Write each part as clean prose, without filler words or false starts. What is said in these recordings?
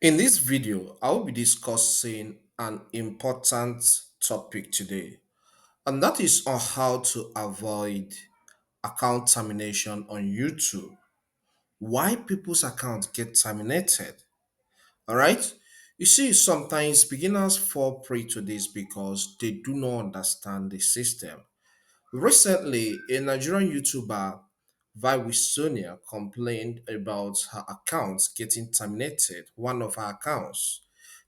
In this video, I will be discussing an important topic today, and that is on how to avoid account termination on YouTube. Why people's accounts get terminated. All right? You see, sometimes beginners fall prey to this because they do not understand the system. Recently, a Nigerian YouTuber, Vi Sonia, complained about her accounts getting terminated. One of her accounts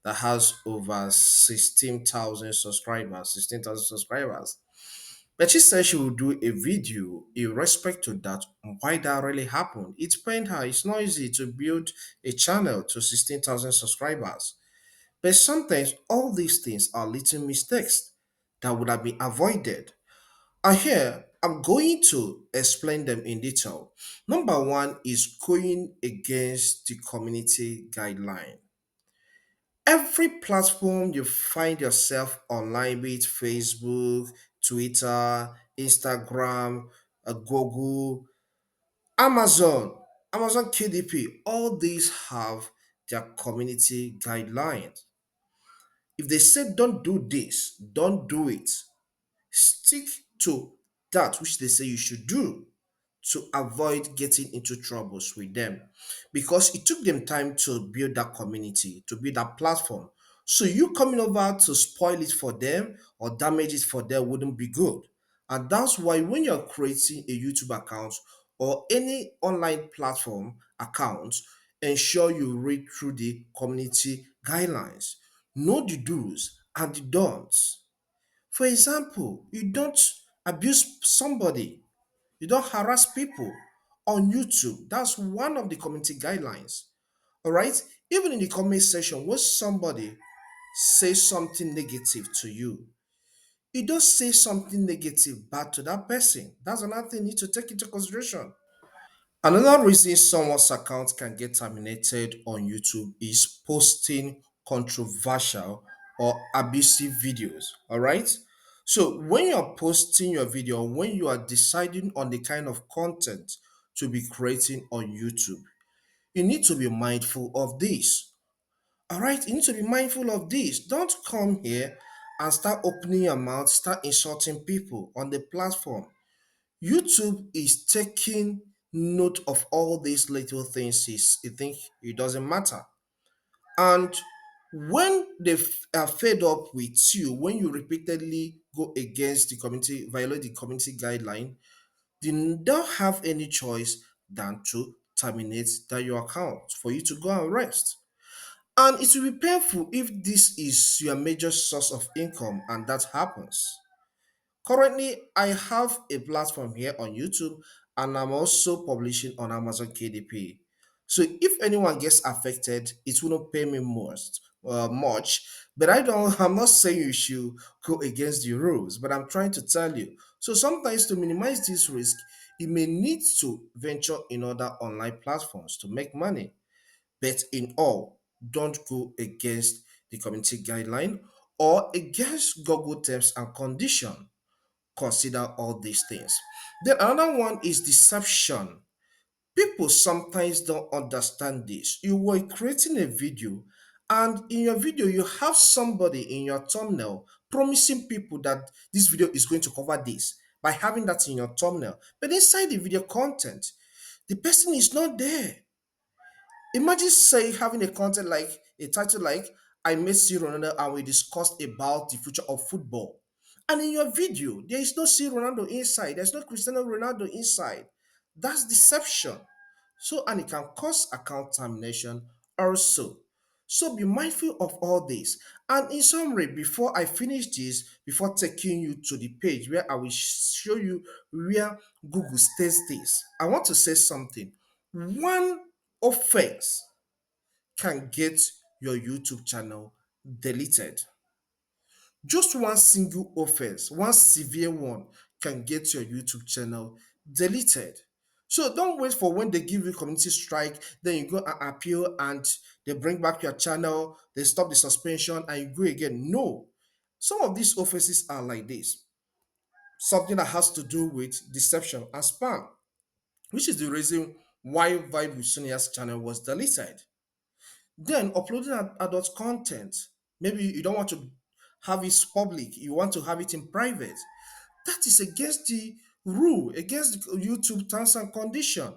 that has over 16,000 subscribers. But she said she will do a video in respect to that, why that really happened. It pained her. It's not easy to build a channel to 16,000 subscribers. But sometimes all these things are little mistakes that would have been avoided. And here, I'm going to explain them in detail. Number one is going against the community guideline. Every platform you find yourself online, be it Facebook, Twitter, Instagram, Google, Amazon KDP, all these have their community guidelines. If they say don't do this, don't do it. Stick to that which they say you should do to avoid getting into troubles with them because it took them time to build that community, to build that platform. So you coming over to spoil it for them or damage it for them wouldn't be good. And that's why when you're creating a YouTube account or any online platform account, ensure you read through the community guidelines. Know the do's and the don'ts. For example, you don't abuse somebody, you don't harass people on YouTube. That's one of the community guidelines. All right. Even in the comment section, when somebody says something negative to you, you don't say something negative bad to that person. That's another thing you need to take into consideration. Another reason someone's account can get terminated on YouTube is posting controversial or abusive videos. All right. So when you're posting your video, when you are deciding on the kind of content to be creating on YouTube, you need to be mindful of this. All right. You need to be mindful of this. Don't come here and start opening your mouth, start insulting people on the platform. YouTube is taking note of all these little things. You think it doesn't matter. And when are fed up with you, when you repeatedly go against the community, violate the community guideline, they don't have any choice than to terminate that your account for you to go and rest. And it will be painful if this is your major source of income and that happens. Currently, I have a platform here on YouTube and I'm also publishing on Amazon KDP. So if anyone gets affected, it wouldn't pay me much. But I'm not saying you should go against the rules, but I'm trying to tell you. So sometimes to minimize this risk, you may need to venture in other online platforms to make money. But in all, don't go against the community guideline or against Google terms and conditions. Consider all these things. Then another one is deception. People sometimes don't understand this. You were creating a video, and in your video, you have somebody in your thumbnail promising people that this video is going to cover this by having that in your thumbnail. But inside the video content, the person is not there. Imagine say having a content like a title like I met C Ronaldo and we discussed about the future of football. And in your video, there is no C Ronaldo inside, there's no Cristiano Ronaldo inside. That's deception. So and it can cause account termination also. So be mindful of all this. And in summary, before I finish this, before taking you to the page where I will show you where Google states this, I want to say something. One offense can get your YouTube channel deleted. Just one single offense, one severe one, can get your YouTube channel deleted. So don't wait for when they give you community strike, then you go and appeal and they bring back your channel, they stop the suspension and you go again. No. Some of these offenses are like this. Something that has to do with deception and spam, which is the reason why Vibe with Sonia's channel was deleted. Then uploading adult content. Maybe you don't want to have it public, you want to have it in private. That is against the rule, against the YouTube terms and condition.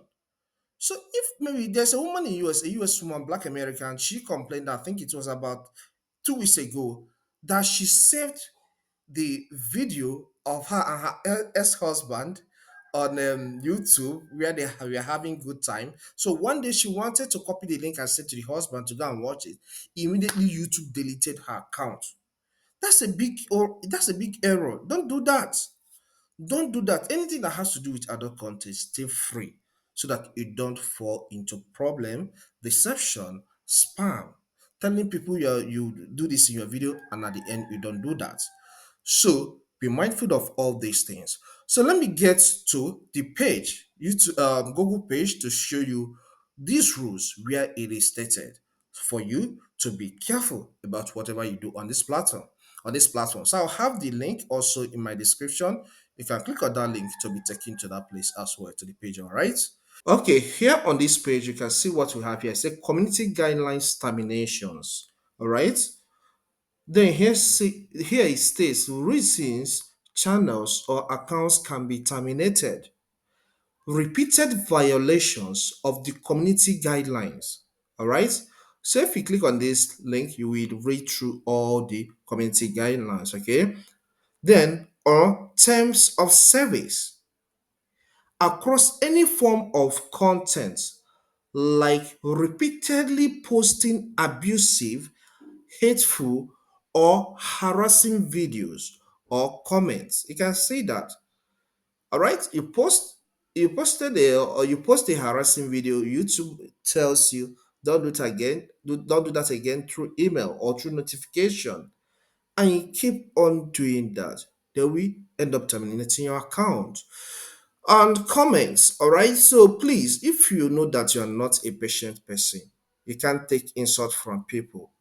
So if maybe there's a woman in US, a US woman, Black American, she complained, I think it was about 2 weeks ago, that she saved the video of her and her ex-husband on YouTube where they were having good time. So one day she wanted to copy the link and send to the husband to go and watch it. Immediately YouTube deleted her account. That's a big error. Don't do that. Don't do that. Anything that has to do with adult content, stay free so that you don't fall into problem, deception, spam. Telling people you do this in your video and at the end you don't do that. So be mindful of all these things. So let me get to the page, YouTube, Google page to show you these rules where it is stated for you to be careful about whatever you do on this platform. So I'll have the link also in my description. You can click on that link to be taken to that place as well, to the page. All right. Okay, here on this page, you can see what we have here. It says community guidelines terminations. All right. Then here it states reasons channels or accounts can be terminated. Repeated violations of the community guidelines. All right. So if you click on this link, you will read through all the community guidelines. Okay. Then, or terms of service across any form of content, like repeatedly posting abusive, hateful, or harassing videos or comments. You can see that. All right, you post a harassing video. YouTube tells you don't do it again. Don't do that again through email or through notification, and you keep on doing that. Then we end up terminating your account. And comments, all right. So please, if you know that you are not a patient person, you can't take insult from people.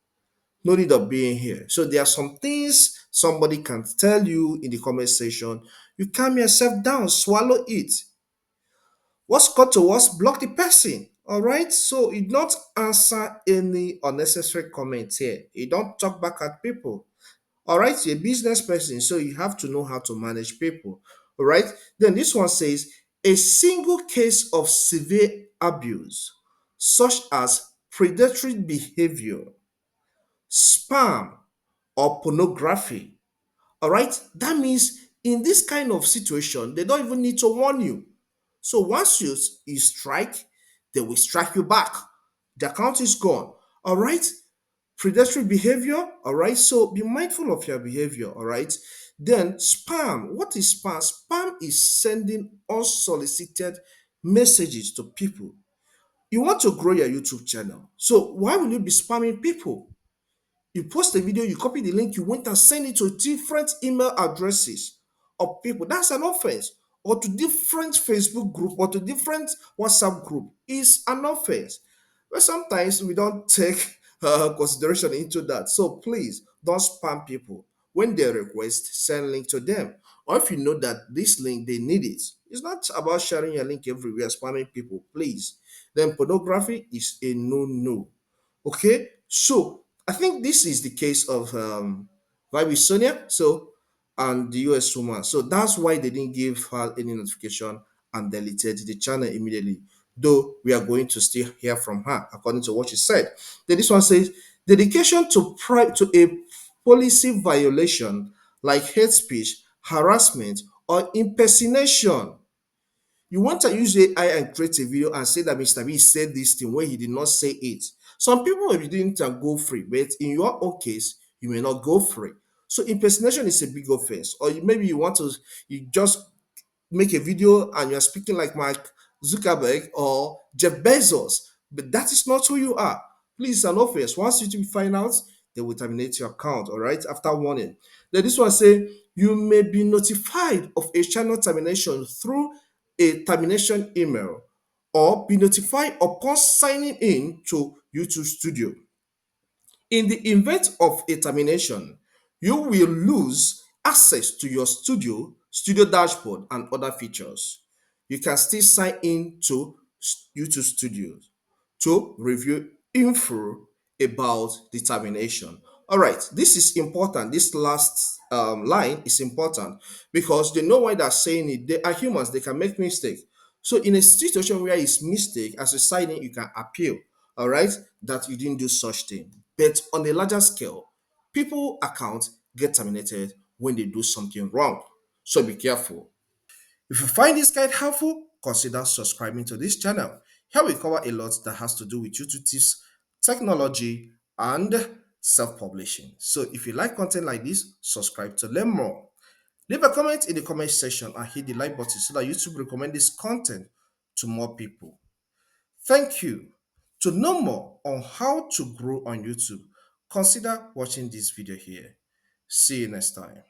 No need of being here. So there are some things somebody can tell you in the comment section. You calm yourself down, swallow it. What's got to us? Block the person. All right. So you don't answer any unnecessary comments here. You don't talk back at people. All right, you're a business person, so you have to know how to manage people. All right. Then this one says a single case of severe abuse, such as predatory behavior, spam, or pornography. All right. That means in this kind of situation, they don't even need to warn you. So once you strike, they will strike you back. The account is gone. All right. Predatory behavior. All right. So be mindful of your behavior. All right. Then spam. What is spam? Spam is sending unsolicited messages to people. You want to grow your YouTube channel. So why will you be spamming people? You post a video, you copy the link, you went and send it to different email addresses of people. That's an offense. Or to different Facebook group or to different WhatsApp group is an offense. But sometimes we don't take consideration into that. So please don't spam people. When they request, send link to them. Or if you know that this link they need it. It's not about sharing your link everywhere, spamming people, please. Then pornography is a no-no. Okay, so I think this is the case of Vibe Sonia. So and the US woman. So that's why they didn't give her any notification and deleted the channel immediately. Though we are going to still hear from her, according to what she said. Then this one says dedication to a policy violation like hate speech, harassment, or impersonation. You want to use AI and create a video and say that Mr. B said this thing when he did not say it. Some people may be doing it and go free, but in your own case, you may not go free. So impersonation is a big offense. Or maybe you just make a video and you're speaking like Mark Zuckerberg or Jeff Bezos, but that is not who you are. Please, an offense. Once you find out, they will terminate your account. All right, after warning. Then this one say you may be notified of a channel termination through a termination email or be notified upon signing in to YouTube Studio. In the event of a termination, you will lose access to your studio dashboard, and other features. You can still sign in to YouTube Studios to review info about determination. All right, this is important. This last line is important because they know why they're saying it. They are humans, they can make mistakes. So, in a situation where it's mistake, as a signing, you can appeal, all right, that you didn't do such thing. But on a larger scale, people account get terminated when they do something wrong. So, be careful. If you find this guide helpful, consider subscribing to this channel. Here we cover a lot that has to do with YouTube tips, technology, and self-publishing. So if you like content like this, subscribe to learn more. Leave a comment in the comment section and hit the like button so that YouTube recommend this content to more people. Thank you. To know more on how to grow on YouTube, consider watching this video here. See you next time.